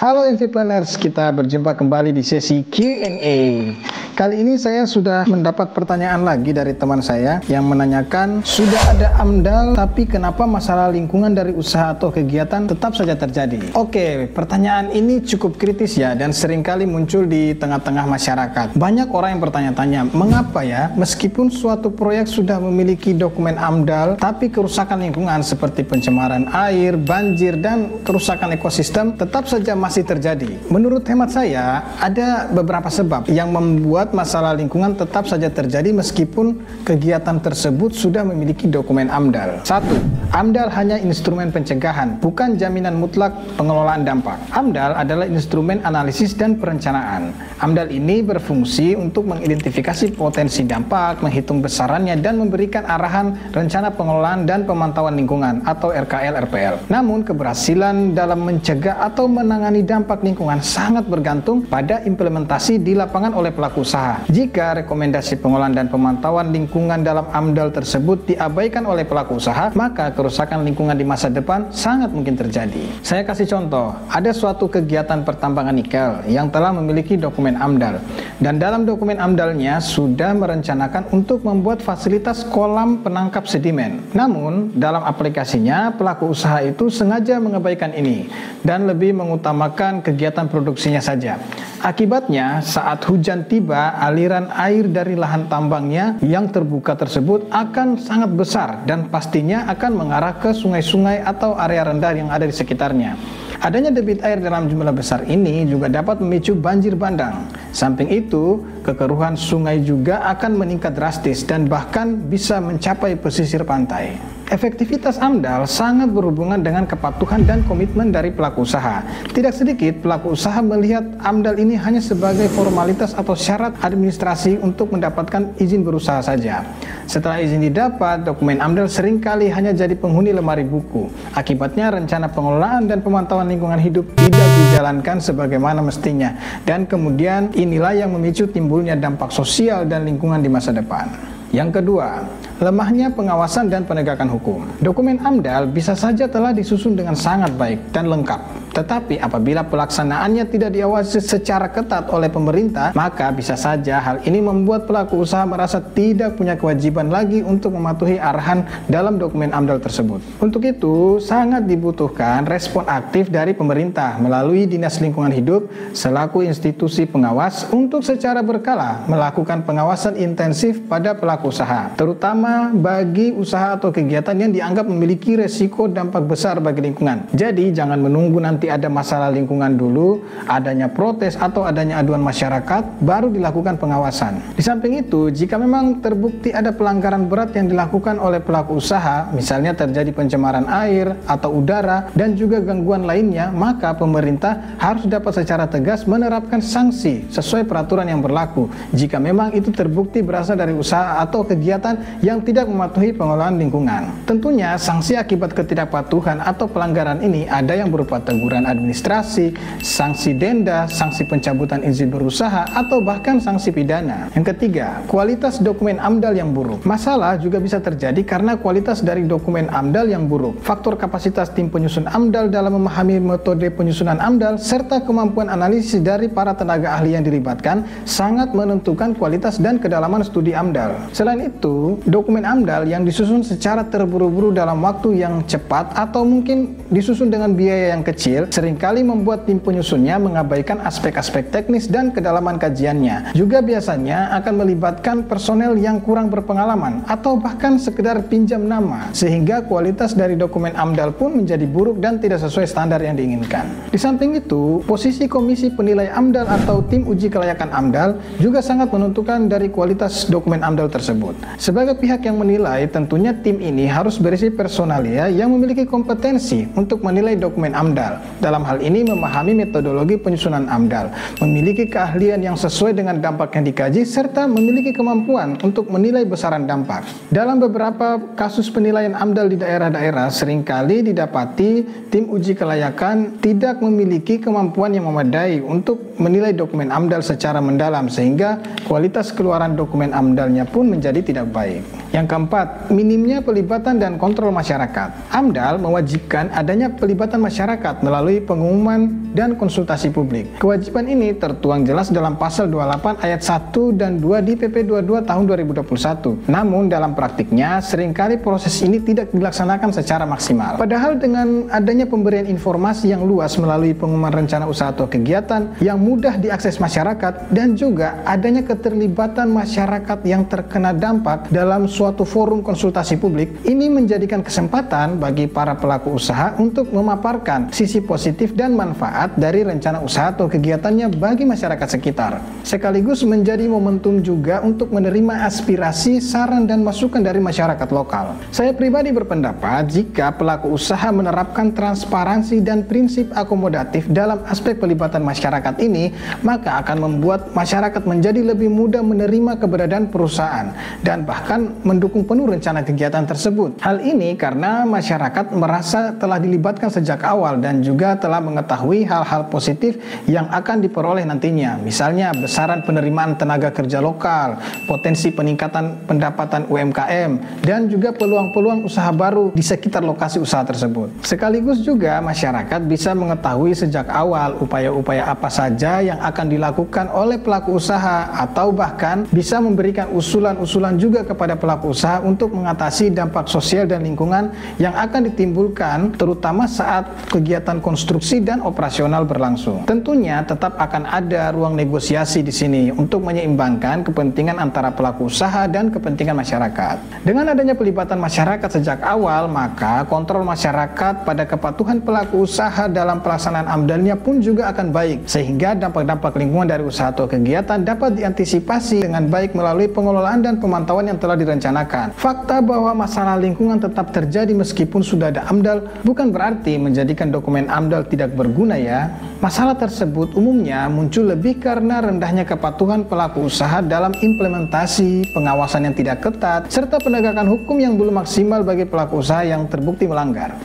Halo MV-Planners, kita berjumpa kembali di sesi Q&A. Kali ini saya sudah mendapat pertanyaan lagi dari teman saya yang menanyakan, sudah ada AMDAL tapi kenapa masalah lingkungan dari usaha atau kegiatan tetap saja terjadi? Oke, pertanyaan ini cukup kritis ya dan seringkali muncul di tengah-tengah masyarakat. Banyak orang yang bertanya-tanya, mengapa ya meskipun suatu proyek sudah memiliki dokumen AMDAL tapi kerusakan lingkungan seperti pencemaran air, banjir, dan kerusakan ekosistem tetap saja masih terjadi. Menurut hemat saya, ada beberapa sebab yang membuat masalah lingkungan tetap saja terjadi meskipun kegiatan tersebut sudah memiliki dokumen AMDAL. 1. AMDAL hanya instrumen pencegahan, bukan jaminan mutlak pengelolaan dampak. AMDAL adalah instrumen analisis dan perencanaan. AMDAL ini berfungsi untuk mengidentifikasi potensi dampak, menghitung besarannya, dan memberikan arahan rencana pengelolaan dan pemantauan lingkungan atau RKL-RPL. Namun, keberhasilan dalam mencegah atau menangani dampak lingkungan sangat bergantung pada implementasi di lapangan oleh pelaku usaha. Jika rekomendasi pengolahan dan pemantauan lingkungan dalam AMDAL tersebut diabaikan oleh pelaku usaha, maka kerusakan lingkungan di masa depan sangat mungkin terjadi. Saya kasih contoh, ada suatu kegiatan pertambangan nikel yang telah memiliki dokumen AMDAL, dan dalam dokumen AMDAL-nya sudah merencanakan untuk membuat fasilitas kolam penangkap sedimen. Namun, dalam aplikasinya pelaku usaha itu sengaja mengabaikan ini dan lebih mengutamakan kegiatan produksinya saja. Akibatnya, saat hujan tiba, aliran air dari lahan tambangnya yang terbuka tersebut akan sangat besar dan pastinya akan mengarah ke sungai-sungai atau area rendah yang ada di sekitarnya. Adanya debit air dalam jumlah besar ini juga dapat memicu banjir bandang. Samping itu, kekeruhan sungai juga akan meningkat drastis dan bahkan bisa mencapai pesisir pantai. Efektivitas AMDAL sangat berhubungan dengan kepatuhan dan komitmen dari pelaku usaha. Tidak sedikit pelaku usaha melihat AMDAL ini hanya sebagai formalitas atau syarat administrasi untuk mendapatkan izin berusaha saja. Setelah izin didapat, dokumen AMDAL seringkali hanya jadi penghuni lemari buku. Akibatnya rencana pengelolaan dan pemantauan lingkungan hidup tidak dijalankan sebagaimana mestinya. Dan kemudian inilah yang memicu timbulnya dampak sosial dan lingkungan di masa depan. Yang kedua, lemahnya pengawasan dan penegakan hukum. Dokumen AMDAL bisa saja telah disusun dengan sangat baik dan lengkap. Tetapi apabila pelaksanaannya tidak diawasi secara ketat oleh pemerintah, maka bisa saja hal ini membuat pelaku usaha merasa tidak punya kewajiban lagi untuk mematuhi arahan dalam dokumen AMDAL tersebut. Untuk itu, sangat dibutuhkan respon aktif dari pemerintah melalui Dinas Lingkungan Hidup selaku institusi pengawas untuk secara berkala melakukan pengawasan intensif pada pelaku usaha, terutama bagi usaha atau kegiatan yang dianggap memiliki resiko dampak besar bagi lingkungan. Jadi, jangan menunggu nanti ada masalah lingkungan dulu, adanya protes atau adanya aduan masyarakat, baru dilakukan pengawasan. Di samping itu, jika memang terbukti ada pelanggaran berat yang dilakukan oleh pelaku usaha, misalnya terjadi pencemaran air atau udara dan juga gangguan lainnya, maka pemerintah harus dapat secara tegas menerapkan sanksi sesuai peraturan yang berlaku jika memang itu terbukti berasal dari usaha atau kegiatan yang tidak mematuhi pengelolaan lingkungan. Tentunya, sanksi akibat ketidakpatuhan atau pelanggaran ini ada yang berupa teguran administrasi, sanksi denda, sanksi pencabutan izin berusaha, atau bahkan sanksi pidana. Yang ketiga, kualitas dokumen AMDAL yang buruk. Masalah juga bisa terjadi karena kualitas dari dokumen AMDAL yang buruk. Faktor kapasitas tim penyusun AMDAL dalam memahami metode penyusunan AMDAL serta kemampuan analisis dari para tenaga ahli yang dilibatkan sangat menentukan kualitas dan kedalaman studi AMDAL. Selain itu, dokumen AMDAL yang disusun secara terburu-buru dalam waktu yang cepat atau mungkin disusun dengan biaya yang kecil seringkali membuat tim penyusunnya mengabaikan aspek-aspek teknis dan kedalaman kajiannya. Juga biasanya akan melibatkan personel yang kurang berpengalaman atau bahkan sekedar pinjam nama, sehingga kualitas dari dokumen AMDAL pun menjadi buruk dan tidak sesuai standar yang diinginkan. Di samping itu, posisi komisi penilai AMDAL atau tim uji kelayakan AMDAL juga sangat menentukan dari kualitas dokumen AMDAL tersebut. Sebagai pihak yang menilai, tentunya tim ini harus berisi personalia yang memiliki kompetensi untuk menilai dokumen AMDAL. Dalam hal ini memahami metodologi penyusunan AMDAL, memiliki keahlian yang sesuai dengan dampak yang dikaji, serta memiliki kemampuan untuk menilai besaran dampak. Dalam beberapa kasus penilaian AMDAL di daerah-daerah, seringkali didapati tim uji kelayakan tidak memiliki kemampuan yang memadai untuk menilai dokumen AMDAL secara mendalam, sehingga kualitas keluaran dokumen AMDAL-nya pun menjadi tidak baik. Yang keempat, minimnya pelibatan dan kontrol masyarakat. AMDAL mewajibkan adanya pelibatan masyarakat melalui melalui pengumuman dan konsultasi publik. Kewajiban ini tertuang jelas dalam pasal 28 ayat 1 dan 2 di PP 22 tahun 2021. Namun dalam praktiknya seringkali proses ini tidak dilaksanakan secara maksimal. Padahal dengan adanya pemberian informasi yang luas melalui pengumuman rencana usaha atau kegiatan yang mudah diakses masyarakat dan juga adanya keterlibatan masyarakat yang terkena dampak dalam suatu forum konsultasi publik, ini menjadikan kesempatan bagi para pelaku usaha untuk memaparkan sisi positif dan manfaat dari rencana usaha atau kegiatannya bagi masyarakat sekitar. Sekaligus menjadi momentum juga untuk menerima aspirasi, saran, dan masukan dari masyarakat lokal. Saya pribadi berpendapat jika pelaku usaha menerapkan transparansi dan prinsip akomodatif dalam aspek pelibatan masyarakat ini, maka akan membuat masyarakat menjadi lebih mudah menerima keberadaan perusahaan dan bahkan mendukung penuh rencana kegiatan tersebut. Hal ini karena masyarakat merasa telah dilibatkan sejak awal dan juga telah mengetahui hal-hal positif yang akan diperoleh nantinya. Misalnya besaran penerimaan tenaga kerja lokal, potensi peningkatan pendapatan UMKM, dan juga peluang-peluang usaha baru di sekitar lokasi usaha tersebut. Sekaligus juga masyarakat bisa mengetahui sejak awal upaya-upaya apa saja yang akan dilakukan oleh pelaku usaha atau bahkan bisa memberikan usulan-usulan juga kepada pelaku usaha untuk mengatasi dampak sosial dan lingkungan yang akan ditimbulkan terutama saat kegiatan konstruksi dan operasional berlangsung. Tentunya tetap akan ada ruang negosiasi di sini untuk menyeimbangkan kepentingan antara pelaku usaha dan kepentingan masyarakat. Dengan adanya pelibatan masyarakat sejak awal, maka kontrol masyarakat pada kepatuhan pelaku usaha dalam pelaksanaan AMDAL-nya pun juga akan baik, sehingga dampak-dampak lingkungan dari usaha atau kegiatan dapat diantisipasi dengan baik melalui pengelolaan dan pemantauan yang telah direncanakan. Fakta bahwa masalah lingkungan tetap terjadi meskipun sudah ada AMDAL bukan berarti menjadikan dokumen AMDAL tidak berguna ya. Masalah tersebut umumnya muncul lebih karena rendahnya kepatuhan pelaku usaha dalam implementasi, pengawasan yang tidak ketat, serta penegakan hukum yang belum maksimal bagi pelaku usaha yang terbukti melanggar.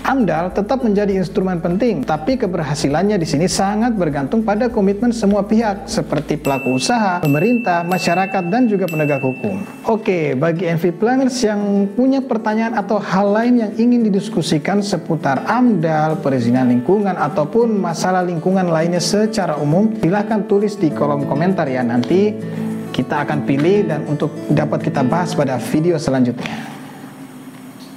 AMDAL tetap menjadi instrumen penting, tapi keberhasilannya di sini sangat bergantung pada komitmen semua pihak seperti pelaku usaha, pemerintah, masyarakat, dan juga penegak hukum. Oke, bagi NV Planners yang punya pertanyaan atau hal lain yang ingin didiskusikan seputar AMDAL, perizinan lingkungan, ataupun masalah lingkungan lainnya secara umum, silahkan tulis di kolom komentar ya. Nanti kita akan pilih dan untuk dapat kita bahas pada video selanjutnya.